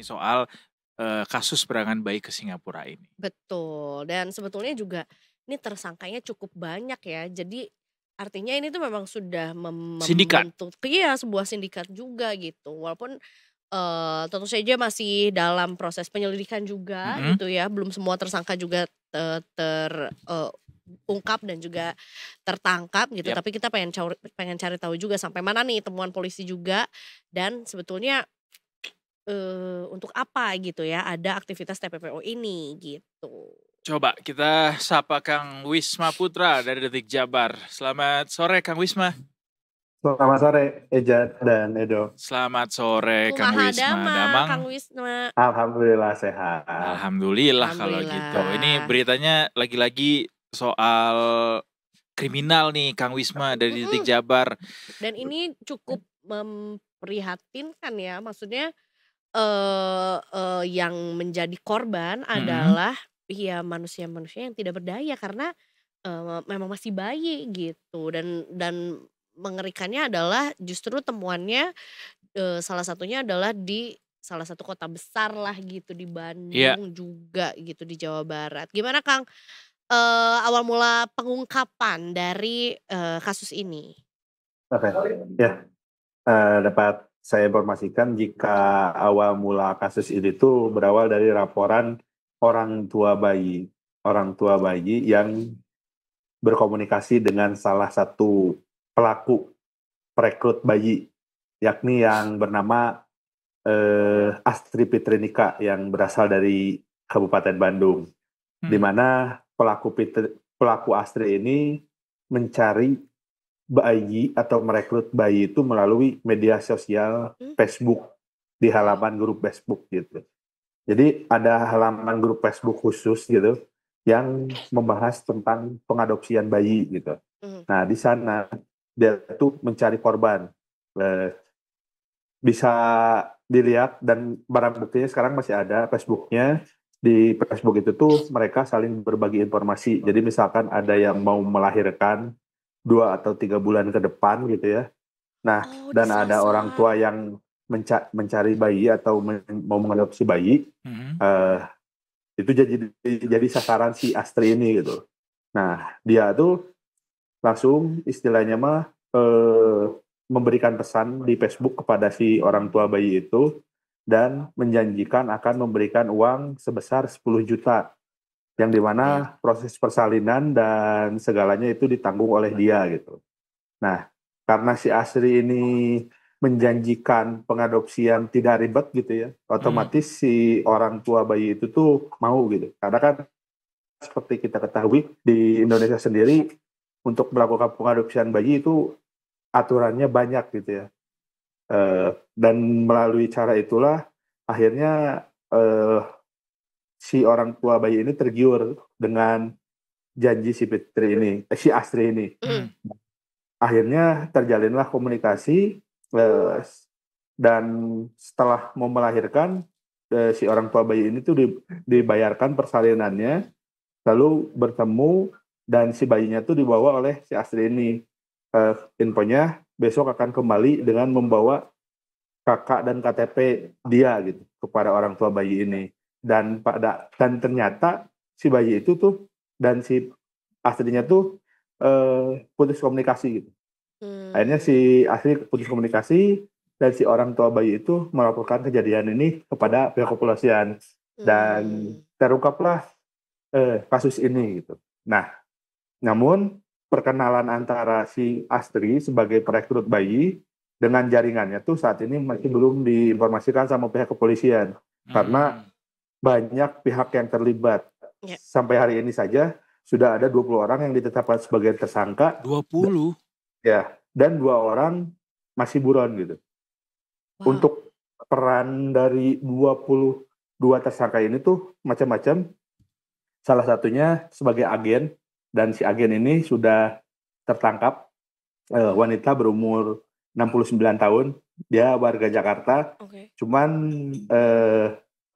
soal, kasus perangan bayi ke Singapura ini. Betul, dan sebetulnya juga ini tersangkanya cukup banyak ya. Jadi artinya ini tuh memang sudah Sindikat? membentuk iya, sebuah sindikat juga gitu. Walaupun, tentu saja masih dalam proses penyelidikan juga Mhm, gitu ya, belum semua tersangka juga ungkap dan juga tertangkap gitu, yap. tapi kita pengen cari tahu juga sampai mana nih temuan polisi juga dan sebetulnya, untuk apa gitu ya ada aktivitas TPPO ini gitu. Coba kita sapa Kang Wisma Putra dari Detik Jabar. Selamat sore Kang Wisma. Selamat sore, Eja dan Edo. Selamat sore Kang Kumaha Wisma. damang Kang Damang? Wisma? Alhamdulillah sehat. Alhamdulillah kalau gitu. Ini Alhamdulillah. beritanya lagi-lagi soal kriminal nih Kang Wisma dari Detik Mhm, Jabar. dan ini cukup memprihatinkan ya, maksudnya, eee eee, yang menjadi korban Mhm, adalah ya manusia-manusia yang tidak berdaya karena, memang masih bayi gitu dan mengerikannya adalah justru temuannya, salah satunya adalah di salah satu kota besar lah gitu di iya. Bandung juga gitu di Jawa Barat. Gimana Kang, awal mula pengungkapan dari, kasus ini? Oke, ya, dapat saya informasikan jika awal mula kasus ini tuh berawal dari laporan orang tua bayi. Orang tua bayi yang berkomunikasi dengan salah satu pelaku perekrut bayi, yakni yang bernama, Astri Fitrinika yang berasal dari Kabupaten Bandung. Di Mhm, mana pelaku Astri ini mencari bayi atau merekrut bayi itu melalui media sosial Mmm, Facebook, di oke. halaman grup Facebook gitu. Jadi ada halaman grup Facebook khusus gitu, yang membahas tentang pengadopsian bayi gitu. Mhm. Nah di sana, dia tuh mencari korban, eee, bisa dilihat dan barang buktinya sekarang masih ada Facebook-nya. Di Facebook itu tuh mereka saling berbagi informasi. Jadi misalkan ada yang mau melahirkan 2 atau 3 bulan ke depan gitu ya. Nah, Oh, dan ada orang disasar. tua yang mencari bayi atau mau mengadopsi bayi, mhm. eee, itu jadi sasaran si Astri ini gitu. Nah, dia tuh langsung istilahnya mah, memberikan pesan di Facebook kepada si orang tua bayi itu dan menjanjikan akan memberikan uang sebesar 10 juta, yang di Oke. mana proses persalinan dan segalanya itu ditanggung oleh dia gitu. Nah, karena si Asri ini menjanjikan pengadopsian tidak ribet gitu ya, Mmm, otomatis si orang tua bayi itu tuh mau gitu. Karena kan seperti kita ketahui di Indonesia sendiri untuk melakukan pengadopsian bayi itu aturannya banyak gitu ya. Dan melalui cara itulah akhirnya, si orang tua bayi ini tergiur dengan janji si Astri ini. Mhm. mhm. Akhirnya terjalinlah komunikasi, eee, dan setelah mau melahirkan, si orang tua bayi ini tuh dibayarkan persalinannya, lalu bertemu dan si bayinya tuh dibawa oleh si Astri ini. Infonya besok akan kembali dengan membawa kakak dan KTP dia gitu kepada orang tua bayi ini. Dan ternyata si bayi itu tuh dan si Astrinya tuh, putus komunikasi gitu. Akhirnya Mmm, si Asri putus komunikasi dan si orang tua bayi itu melaporkan kejadian ini kepada pihak kepolisian dan mmm. terungkaplah, kasus ini gitu. Nah, namun perkenalan antara si Astri sebagai perekrut bayi dengan jaringannya tuh saat ini masih belum diinformasikan sama pihak kepolisian karena Mmm, banyak pihak yang terlibat. Ya. Sampai hari ini saja sudah ada 20 orang yang ditetapkan sebagai tersangka 20? ya, dan 2 orang masih buron gitu. Wow. Untuk peran dari 22 tersangka ini tuh macam-macam, salah satunya sebagai agen dan si agen ini sudah tertangkap, wanita berumur 69 tahun, dia warga Jakarta, Oke. cuman, eee,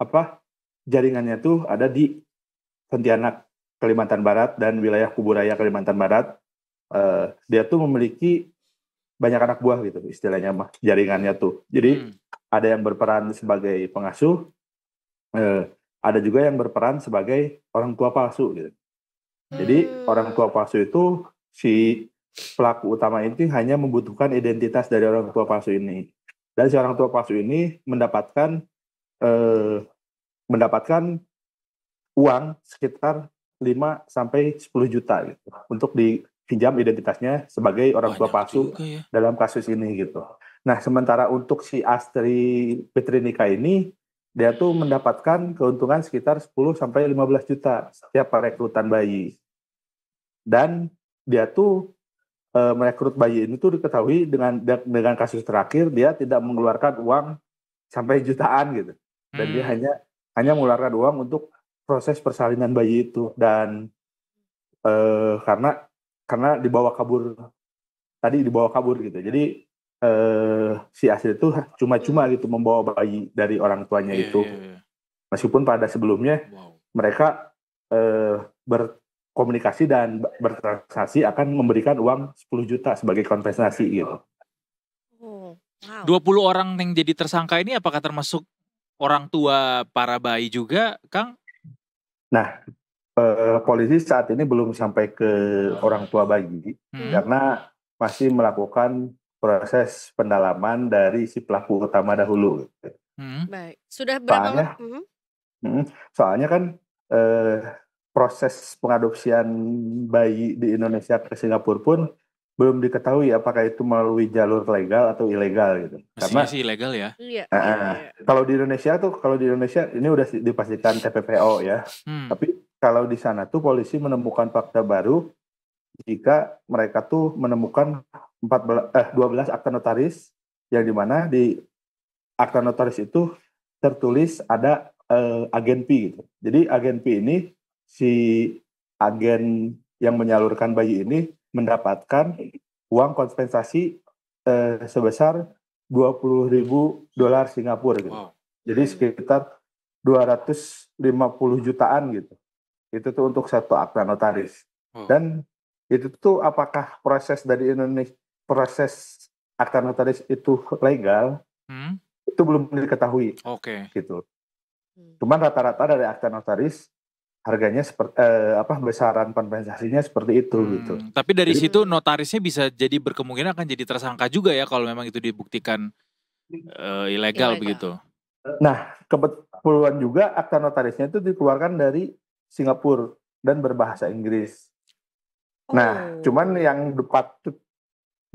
apa, jaringannya tuh ada di Pontianak, Kalimantan Barat dan wilayah Kuburaya, Kalimantan Barat. Dia tuh memiliki banyak anak buah gitu istilahnya mah, jaringannya tuh. Jadi Mhm, ada yang berperan sebagai pengasuh, Eh, ada juga yang berperan sebagai orang tua palsu gitu. Jadi orang tua palsu itu si pelaku utama ini hanya membutuhkan identitas dari orang tua palsu ini. Dan si orang tua palsu ini mendapatkan uang sekitar 5 sampai 10 juta gitu untuk dipinjam identitasnya sebagai orang tua Banyak palsu juga ya. dalam kasus ini gitu. Nah, sementara untuk si Astri Petrinika ini dia tuh mendapatkan keuntungan sekitar 10 sampai 15 juta setiap perekrutan bayi. Dan dia tuh merekrut bayi ini tuh diketahui dengan kasus terakhir dia tidak mengeluarkan uang sampai jutaan gitu. Dan dia hanya mengeluarkan uang untuk proses persalinan bayi itu. Dan karena dibawa kabur gitu. Jadi si Astrid itu cuma-cuma gitu membawa bayi dari orang tuanya itu. Meskipun pada sebelumnya mereka berkomunikasi dan bertransaksi akan memberikan uang 10 juta sebagai kompensasi gitu. 20 orang yang jadi tersangka ini apakah termasuk orang tua para bayi juga, Kang? Nah, polisi saat ini belum sampai ke orang tua bayi karena masih melakukan proses pendalaman dari si pelaku utama dahulu. Baik, sudah berapa lama? Soalnya kan proses pengadopsian bayi di Indonesia ke Singapura pun belum diketahui apakah itu melalui jalur legal atau ilegal gitu. Mestinya sih ilegal ya. Kalau di Indonesia ini udah dipastikan TPPO ya. Tapi kalau di sana tuh polisi menemukan fakta baru jika mereka tuh menemukan 12 akta notaris yang dimana di akta notaris itu tertulis ada agen P gitu. Jadi agen P ini si agen yang menyalurkan bayi ini mendapatkan uang kompensasi sebesar $20.000 Singapura gitu. Jadi sekitar 250 jutaan gitu. Itu tuh untuk satu akta notaris. Dan itu tuh apakah proses dari Indonesia, proses akta notaris itu legal? Itu belum diketahui. Gitu. Cuman rata-rata dari akta notaris harganya seperti besaran kompensasinya seperti itu gitu. Tapi dari situ notarisnya bisa jadi berkemungkinan akan jadi tersangka juga ya kalau memang itu dibuktikan ilegal begitu. Nah, kebetulan juga akta notarisnya itu dikeluarkan dari Singapura dan berbahasa Inggris. Nah, cuman yang patut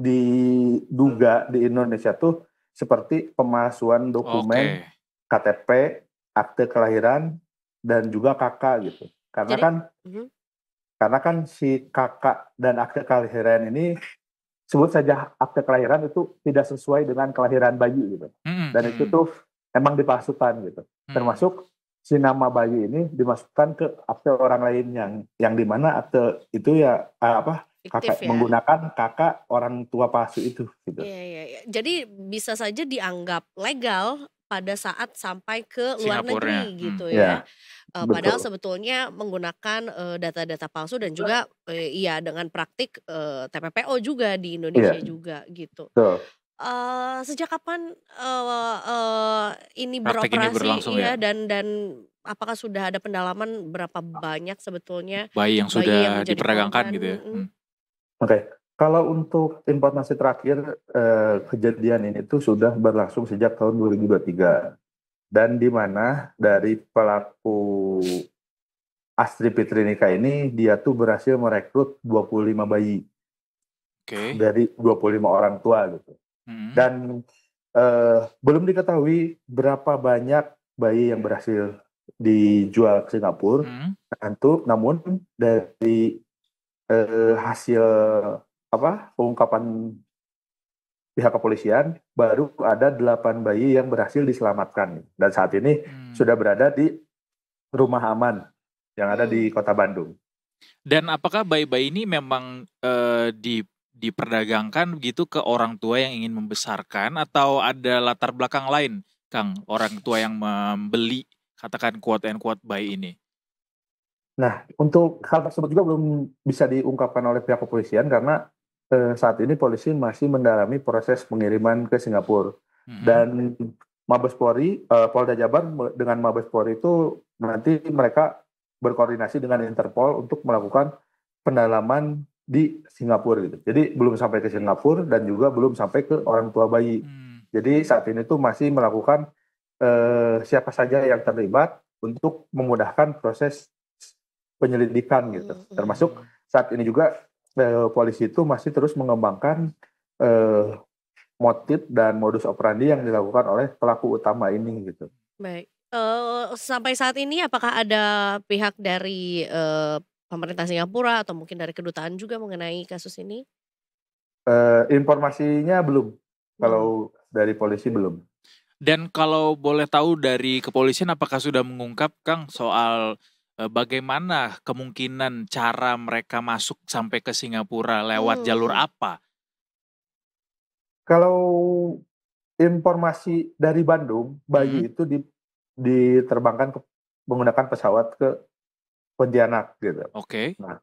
diduga di Indonesia tuh seperti pemalsuan dokumen KTP, akte kelahiran, dan juga kakak gitu. Karena kan si kakak dan akte kelahiran ini sebut saja akte kelahiran itu tidak sesuai dengan kelahiran bayi gitu. Dan itu tuh emang dipalsukan gitu. Termasuk si nama bayi ini dimasukkan ke akte orang lain yang dimana akte itu ya kakak menggunakan kakak orang tua palsu itu gitu. Iya. Jadi bisa saja dianggap legal pada saat sampai ke luar negeri gitu ya. Padahal sebetulnya menggunakan data-data palsu dan juga dengan praktik TPPO juga di Indonesia juga gitu. Sejak kapan ini beroperasi ya dan apakah sudah ada pendalaman berapa banyak sebetulnya bayi yang sudah diperdagangkan gitu ya? Kalau untuk informasi terakhir kejadian ini tuh sudah berlangsung sejak tahun 2023 dan di mana dari pelaku Astri Petrinika ini dia tuh berhasil merekrut 25 bayi dari 25 orang tua gitu. Dan belum diketahui berapa banyak bayi yang berhasil dijual ke Singapura. Namun dari hasil pengungkapan pihak kepolisian baru ada 8 bayi yang berhasil diselamatkan dan saat ini sudah berada di rumah aman yang ada di Kota Bandung. Dan apakah bayi-bayi ini memang diperdagangkan begitu ke orang tua yang ingin membesarkan atau ada latar belakang lain, Kang, orang tua yang membeli katakan quote and quote bayi ini? Nah, untuk hal tersebut juga belum bisa diungkapkan oleh pihak kepolisian karena saat ini polisi masih mendalami proses pengiriman ke Singapura. Dan Mabes Polri, Polda Jabar dengan Mabes Polri itu nanti mereka berkoordinasi dengan Interpol untuk melakukan pendalaman di Singapura gitu. Jadi belum sampai ke Singapura dan juga belum sampai ke orang tua bayi. Jadi saat ini tuh masih melakukan siapa saja yang terlibat untuk memudahkan proses penyelidikan gitu. Termasuk saat ini juga polisi itu masih terus mengembangkan motif dan modus operandi yang dilakukan oleh pelaku utama ini gitu. Baik. Sampai saat ini apakah ada pihak dari pemerintah Singapura atau mungkin dari kedutaan juga mengenai kasus ini? Informasinya belum. Kalau dari polisi belum. Dan kalau boleh tahu dari kepolisian apakah sudah mengungkap Kang soal bagaimana kemungkinan cara mereka masuk sampai ke Singapura lewat jalur apa? Kalau informasi dari Bandung, bayi itu diterbangkan menggunakan pesawat ke Pontianak gitu. Oke. Nah,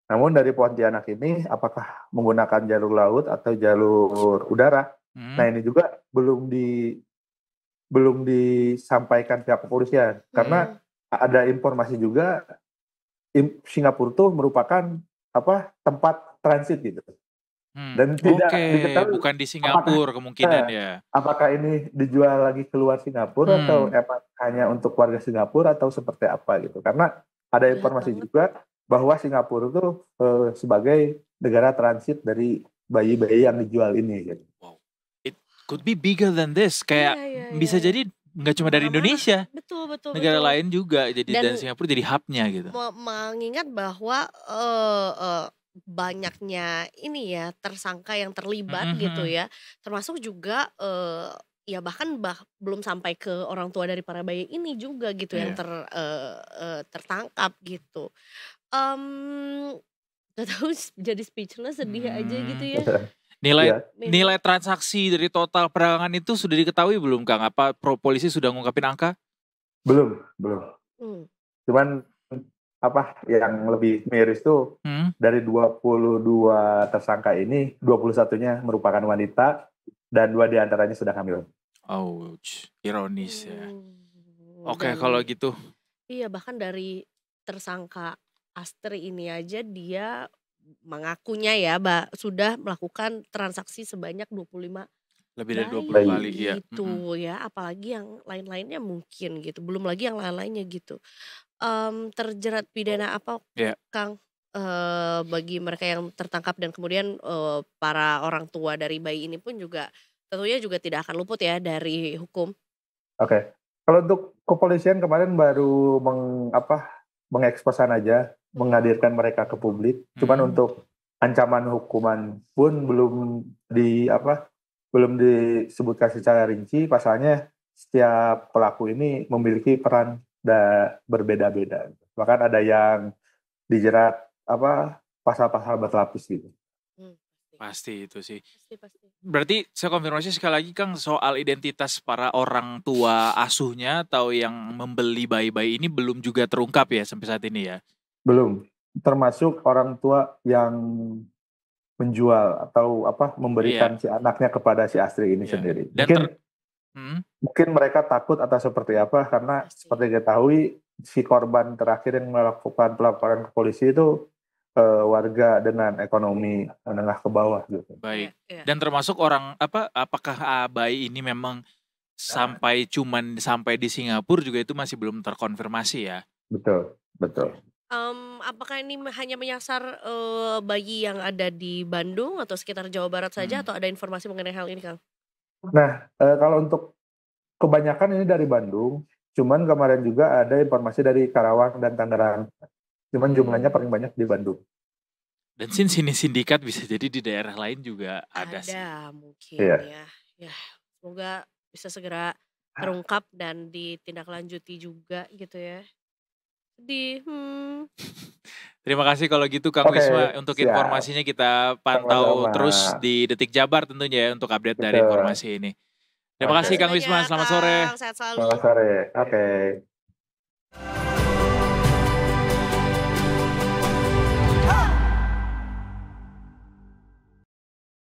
namun dari Pontianak ini apakah menggunakan jalur laut atau jalur udara? Nah ini juga belum disampaikan pihak kepolisian karena ada informasi juga Singapura itu merupakan tempat transit gitu. Dan tidak diketahui bukan di Singapura kemungkinan ya. Apakah ini dijual lagi keluar Singapura atau hanya untuk warga Singapura atau seperti apa gitu? Karena ada informasi juga bahwa Singapura itu sebagai negara transit dari bayi-bayi yang dijual ini. Gitu. Wow, it could be bigger than this. Kayak bisa jadi nggak cuma dari Indonesia, betul. negara lain juga. Jadi dan Singapura jadi hubnya gitu. Mengingat bahwa banyaknya ini ya tersangka yang terlibat gitu ya, termasuk juga ya bahkan belum sampai ke orang tua dari para bayi ini juga gitu yang tertangkap gitu. Gak tahu jadi speechless, sedih aja gitu ya. Nilai transaksi dari total perdagangan itu sudah diketahui belum Kang? Apa polisi sudah ngungkapin angka? Belum. Cuman yang lebih miris tuh dari 22 tersangka ini 21-nya merupakan wanita dan 2 diantaranya sudah hamil. Ouch, ironis ya. Oke, kalau gitu. Iya, bahkan dari tersangka Astri ini aja dia mengakunya ya sudah melakukan transaksi sebanyak 25 lebih dari 20 kali gitu ya, apalagi yang lain-lainnya mungkin gitu, belum lagi yang lain-lainnya gitu. Terjerat pidana apa Kang bagi mereka yang tertangkap dan kemudian para orang tua dari bayi ini pun juga tentunya juga tidak akan luput ya dari hukum. Oke. Kalau untuk kepolisian kemarin baru mengeksposan aja, menghadirkan mereka ke publik. Cuman untuk ancaman hukuman pun belum disebutkan secara rinci. Pasalnya setiap pelaku ini memiliki peran berbeda-beda. Bahkan ada yang dijerat pasal-pasal berlapis gitu. Pasti itu sih. Pasti. Berarti saya konfirmasi sekali lagi Kang soal identitas para orang tua asuhnya atau yang membeli bayi-bayi ini belum juga terungkap ya sampai saat ini ya? Belum. Termasuk orang tua yang menjual atau memberikan si anaknya kepada si Astri ini sendiri. Mungkin mereka takut atau seperti apa karena seperti diketahui si korban terakhir yang melakukan pelaporan ke polisi itu warga dengan ekonomi menengah ke bawah gitu. Baik. Dan termasuk apakah bayi ini memang sampai di Singapura juga itu masih belum terkonfirmasi ya? Betul. Apakah ini hanya menyasar bayi yang ada di Bandung atau sekitar Jawa Barat saja atau ada informasi mengenai hal ini Kang? Nah, kalau untuk kebanyakan ini dari Bandung, cuman kemarin juga ada informasi dari Karawang dan Tangerang. Cuman jumlahnya paling banyak di Bandung. Dan sini sindikat bisa jadi di daerah lain juga ada sih. Mungkin ya. Semoga bisa segera terungkap dan ditindaklanjuti juga gitu ya. Sedih. Terima kasih kalau gitu Kang Wisma untuk informasinya, kita pantau terus di Detik Jabar tentunya ya untuk update dari informasi ini. Terima kasih Kang Wisma, selamat sore. Sehat selalu. Selamat sore. Oke.